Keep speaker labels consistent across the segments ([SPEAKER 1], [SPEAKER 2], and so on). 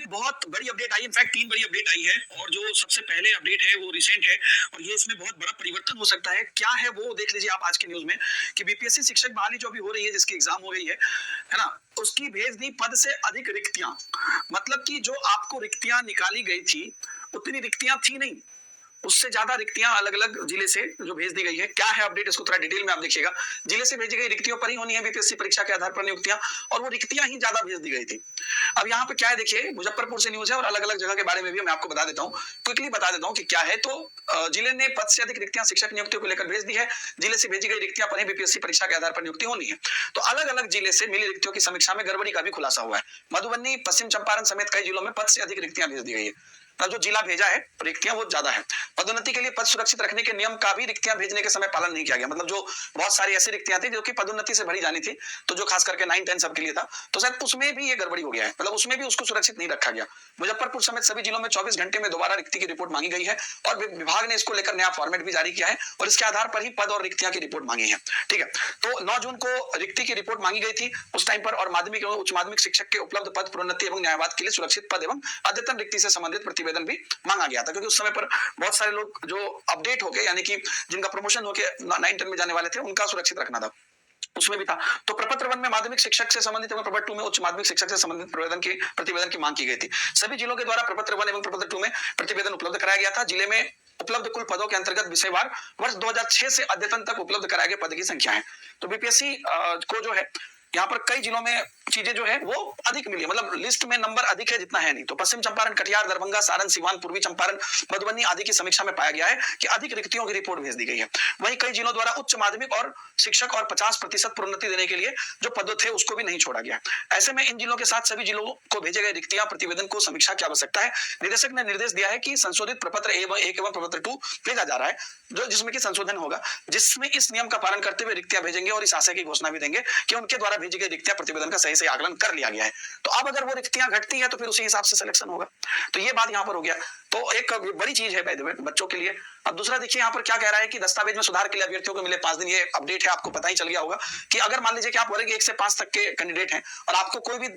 [SPEAKER 1] बहुत बड़ी अपडेट आई, इनफैक्ट 3 बड़ी अपडेट आई है और जो सबसे पहले अपडेट है वो रिसेंट है और ये इसमें बहुत बड़ा परिवर्तन हो सकता है। क्या है वो देख लीजिए आप आज के न्यूज़ में कि बीपीएससी शिक्षक बहाली जो अभी हो रही है, जिसकी एग्जाम हो गई है ना? उसकी भेज दी पद से अधिक रिक्तियां। मतलब कि जो आपको रिक्तियां निकाली गई थी, उतनी रिक्तियां थी नहीं, उससे ज्यादा रिक्तियां अलग अलग जिले से जो भेज दी गई है। क्या है अपडेट, इसको थोड़ा डिटेल में आप देखिएगा। जिले से भेजी गई रिक्तियों पर ही होनी है बीपीएससी परीक्षा के आधार पर नियुक्तियां, और वो रिक्तियां ही ज्यादा भेज दी गई थी। अब यहाँ पे क्या है देखिए, मुजफ्फरपुर से न्यूज है और अलग अलग जगह के बारे में भी मैं आपको बता देता हूँ, क्विकली बता देता हूँ कि क्या है। तो जिले ने पद से अधिक रिक्तियां शिक्षक नियुक्तियों को लेकर भेज दी है। जिले से भेजी गई रिक्तियां पर ही बीपीएससी परीक्षा के आधार पर नियुक्ति होनी है। तो अलग अलग जिले से मिली रिक्तियों की समीक्षा में गड़बड़ी का भी खुलासा हुआ है। मधुबनी, पश्चिम चंपारण समेत कई जिलों में पद से अधिक रिक्तियां भेज दी गई है। जो जिला भेजा है रिक्तियां वो ज्यादा है। पदोन्नति के लिए पद सुरक्षित रखने के नियम का भी रिक्तियां भेजने के समय पालन नहीं किया गया। मतलब जो बहुत सारी ऐसी रिक्तियां थी जो कि पदोन्नति से भरी जानी थी, तो जो खास करके 9, 10 सबके लिए था, तो शायद उसमें भी ये गड़बड़ी हो गया है। मतलब उसमें भी उसको सुरक्षित नहीं रखा गया। मुजफ्फरपुर समेत सभी जिलों में 24 घंटे में दोबारा रिक्ति की रिपोर्ट मांगी गई है और विभाग ने इसको लेकर नया फॉर्मेट भी जारी किया है और इसके आधार पर ही पद और रिक्तियां की रिपोर्ट मांगी है। ठीक है, तो 9 जून को रिक्ति की रिपोर्ट मांगी गई थी उस टाइम पर, और माध्यमिक एवं उच्च माध्यमिक शिक्षक के उपलब्ध पद, प्रोन्नति एवं न्यायवाद के लिए सुरक्षित पद एवं अद्यतन रिक्ति से संबंधित प्रतिवेदन भी मांगा गया था। क्योंकि उस समय पर बहुत सारे लोग जो अपडेट होके, यानी कि जिनका प्रमोशन होके 9, 10 में जाने वाले थे, उनका सुरक्षित रखना था, उसमें भी था। तो प्रपत्र 1 में माध्यमिक शिक्षक से संबंधित एवं प्रपत्र 2 में उच्च माध्यमिक शिक्षक से संबंधित प्रतिवेदन की मांग की गई थी। सभी जिलों के द्वारा प्रपत्र 1 एवं प्रपत्र 2 में प्रतिवेदन उपलब्ध कराया गया था। जिले में उपलब्ध कुल पदों के अंतर्गत विषयवार वर्ष 2006 से अद्यतन तक उपलब्ध कराए गए पद की संख्या है। तो बीपीएससी को जो है यहाँ पर कई जिलों में चीजें जो है वो अधिक मिली है। मतलब लिस्ट में नंबर अधिक है, जितना है नहीं। तो पश्चिम चंपारण, कटिहार, दरभंगा, सारण, सिवान, पूर्वी चंपारण, मधुबनी आदि की समीक्षा में पाया गया है कि अधिक रिक्तियों की रिपोर्ट भेज दी गई है। वहीं कई जिलों द्वारा उच्च माध्यमिक और शिक्षक और 50% प्रोन्नति देने के लिए जो पद थे उसको भी नहीं छोड़ा गया। ऐसे में इन जिलों के साथ सभी जिलों को भेजे गए रिक्तियां प्रतिवेदन को समीक्षा की आवश्यकता है। निदेशक ने निर्देश दिया है कि संशोधित प्रपत्र 1 एवं प्रपत्र 2 भेजा जा रहा है, जो जिसमें कि संशोधन होगा, जिसमें इस नियम का पालन करते हुए रिक्तियां भेजेंगे और इस आशय की घोषणा भी देंगे कि उनके द्वारा भेजी गई रिक्तियां प्रतिवेदन का सही से आकलन कर लिया गया है। तो अब अगर वो रिक्तियां घटती है तो फिर उसी हिसाब से सिलेक्शन होगा। तो ये बात यहाँ पर हो गया। तो एक बड़ी चीज है बच्चों के लिए। अब दूसरा देखिए यहाँ पर क्या कह रहा है कि दस्तावेज में सुधार के लिए अभ्यर्थियों को मिले 5 दिन। ये अपडेट है, आपको पता ही चल गया होगा कि अगर मान लीजिए कि आप वर्ग 1 से 5 तक के कैंडिडेट हैं और आपको कोई भी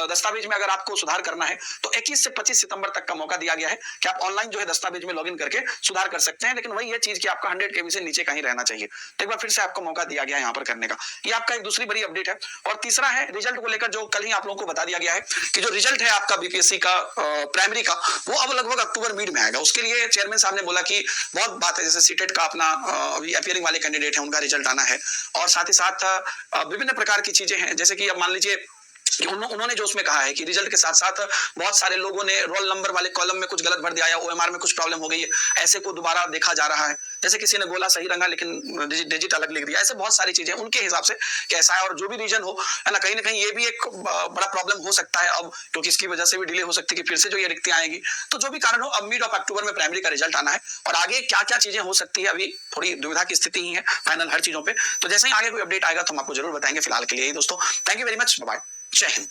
[SPEAKER 1] दस्तावेज में अगर आपको सुधार करना है तो 21 से 25 सितंबर तक का मौका दिया गया है कि आप ऑनलाइन जो है दस्तावेज में लॉगिन करके सुधार कर सकते हैं। लेकिन वही ये चीज कि आपका 100 केबी से नीचे कहीं रहना चाहिए। तो एक बार फिर से आपको मौका दिया गया है यहाँ पर करने का। ये आपका एक दूसरी बड़ी अपडेट है। और तीसरा है रिजल्ट को लेकर, जो कल ही आप लोगों को बता दिया गया है कि जो रिजल्ट है आपका बीपीएससी का प्राइमरी का, वो अब लगभग अक्टूबर मिड में आएगा। उसके लिए चेयरमैन साहब ने बोला कि बहुत बात है, जैसे सीटेट का अपना अभी अपीयरिंग वाले कैंडिडेट है, उनका रिजल्ट आना है, और साथ ही साथ विभिन्न प्रकार की चीजें हैं। जैसे कि अब मान लीजिए उन्होंने जो उसमें कहा है कि रिजल्ट के साथ साथ बहुत सारे लोगों ने रोल नंबर वाले कॉलम में कुछ गलत भर दिया, या ओएमआर में कुछ प्रॉब्लम हो गई है, ऐसे को दोबारा देखा जा रहा है। जैसे किसी ने गोला सही रंगा लेकिन डिजिट अलग लिख दिया। ऐसे बहुत सारी चीजें उनके हिसाब से कैसा है, और जो भी रीजन हो, है ना कहीं ये भी एक बड़ा प्रॉब्लम हो सकता है अब, क्योंकि इसकी वजह से भी डिले हो सकती है कि फिर से जो ये रिक्तियां आएगी। तो जो भी कारण हो, अब मिड ऑफ अक्टूबर में प्राइमरी का रिजल्ट आना है, और आगे क्या क्या चीजें हो सकती है अभी थोड़ी दुविधा की स्थिति ही है फाइनल हर चीजों पर। तो जैसे ही आगे कोई अपडेट आएगा तो हम आपको जरूर बताएंगे। फिलहाल के लिए दोस्तों, thank you very much, bye, जय हिंद।